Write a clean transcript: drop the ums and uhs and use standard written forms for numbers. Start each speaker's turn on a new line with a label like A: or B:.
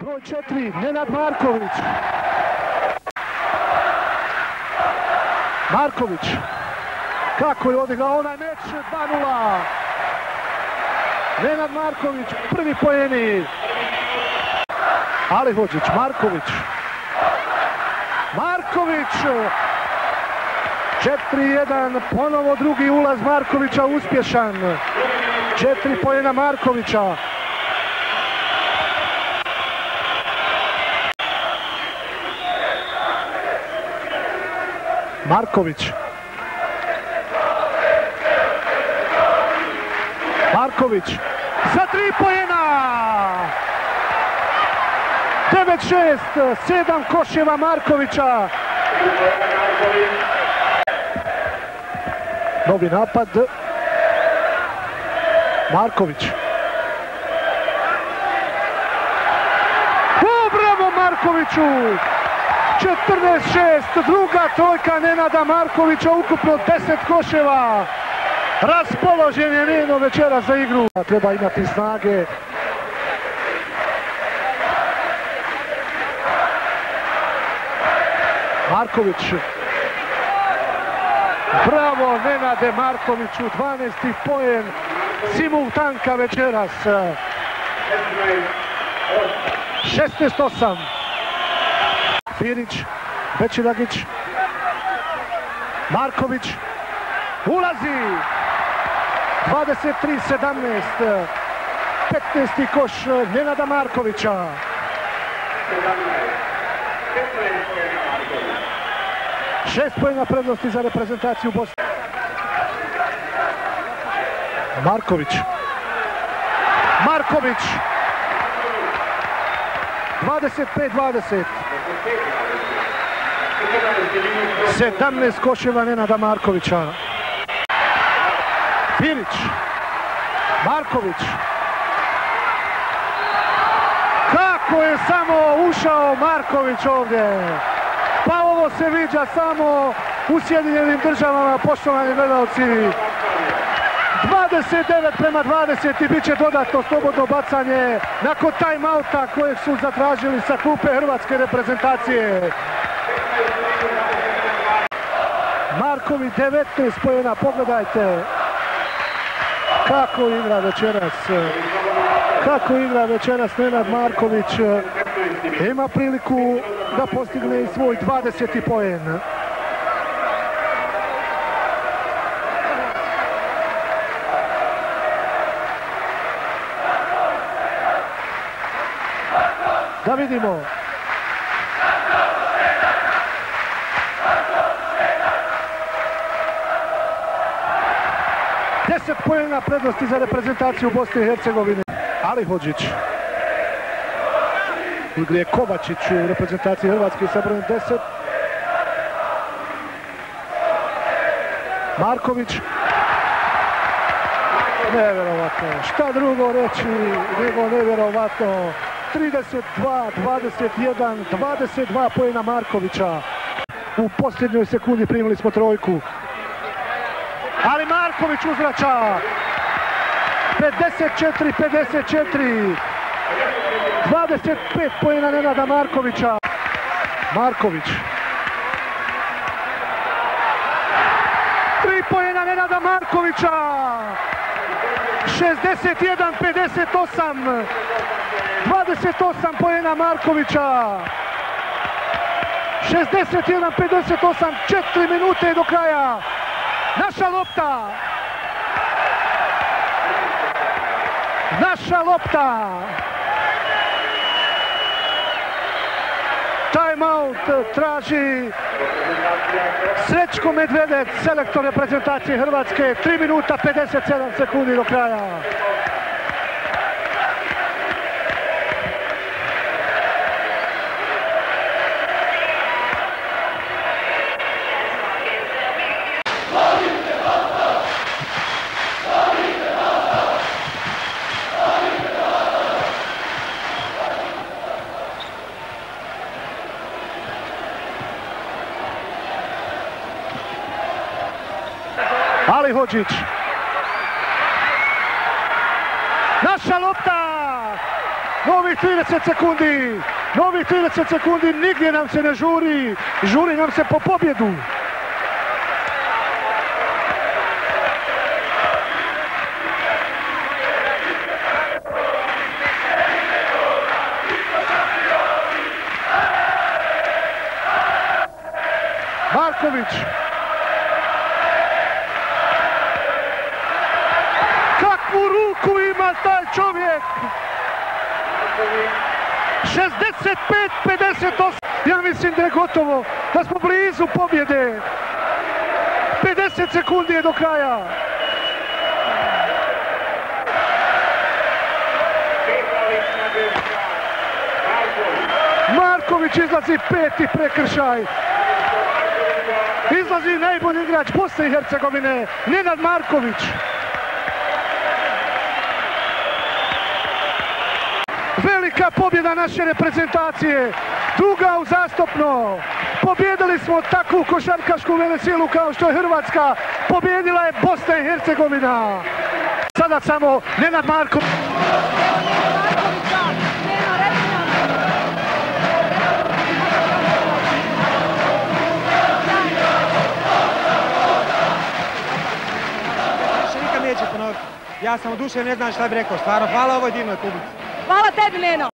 A: Broj 4, Nenad Marković. Marković. Kako je odigrao onaj meč, 2:0. Nenad Marković, prvi poeni. Alihodžić, Marković. Marković. 4:1, ponovo drugi ulaz Markovića uspješan. 4 poena Markovića. Marković. Marković za 3 poena. 9-6, 7 koševa Markovića. Novi napad. Marković. Bravo Markoviću! 14-6, druga trojka Nenada Markovića, ukupno 10 koševa. Raspoložen je Neno večera za igru. Treba imati snage. Marković. Bravo Nenade Markoviću, 12. poen simultanka večeras. 16-8. Firić, Bečilagić, Marković, ulazi, 23-17, 15. koš Nenada Markovića. Šest poena prednosti za reprezentaciju Bosne. Marković. Marković. 25-20. 17 koševa Nenada Markovića. Firić. Marković. Kako je samo ušao Marković ovdje. Pa ovo se viđa samo u Sjedinjenim Državama, poštovani gledalci. 29-20 i bit će dodatno slobodno bacanje nakon time-outa kojeg su zatražili sa klupe hrvatske reprezentacije. Marković 19 poena, pogledajte kako igra večeras. Kako igra večeras Nenad Marković. Ima priliku da postigne i svoj 20. poen. Da vidimo. Deset poena prednosti za reprezentaciju Bosne i Hercegovine. Alihodžić. Igri je Kovačić u reprezentaciji Hrvatske sa brojem 10. Marković. Nevjerovatno. Šta drugo reći nego nevjerovatno. 32-21, 22 poena Markovića. U posljednjoj sekundi primili smo trojku. Ali Marković uzvraća. 54-54. 25 poena Nenada Markovića. Marković. 3 poena Nenada Markovića. 61-58. 28 poena Markovića. 61-58. 4 minute do kraja. Naša lopta. Naša lopta. Time-out traži Srećko Medvedec, selektor reprezentacije Hrvatske. 3 minuta 57 sekundi do kraja. Alihodžić. Naša lopta. Novih 30 sekundi. Novih 30 sekundi. Nigdje nam se ne žuri. Žuri nam se po pobjedu. Marković. Kakvu ruku ima taj čovjek! 65-58. Ja mislim da je gotovo, da smo blizu pobjede. 50 sekundi je do kraja. Marković izlazi, peti prekršaj. Izlazi najbolji igrač Bosne i Hercegovine, Nenad Marković. Velika pobjeda naše reprezentacije, druga uzastopno. Pobjedili smo takvu košarkašku velesilu kao što je Hrvatska. Pobjedila je Bosna i Hercegovina. Sada samo Nenad Marković.
B: Ja sam odušen, ne znam šta bi rekao. Stvarno, hvala ovoj divnoj publici.
C: Hvala tebi, Neno.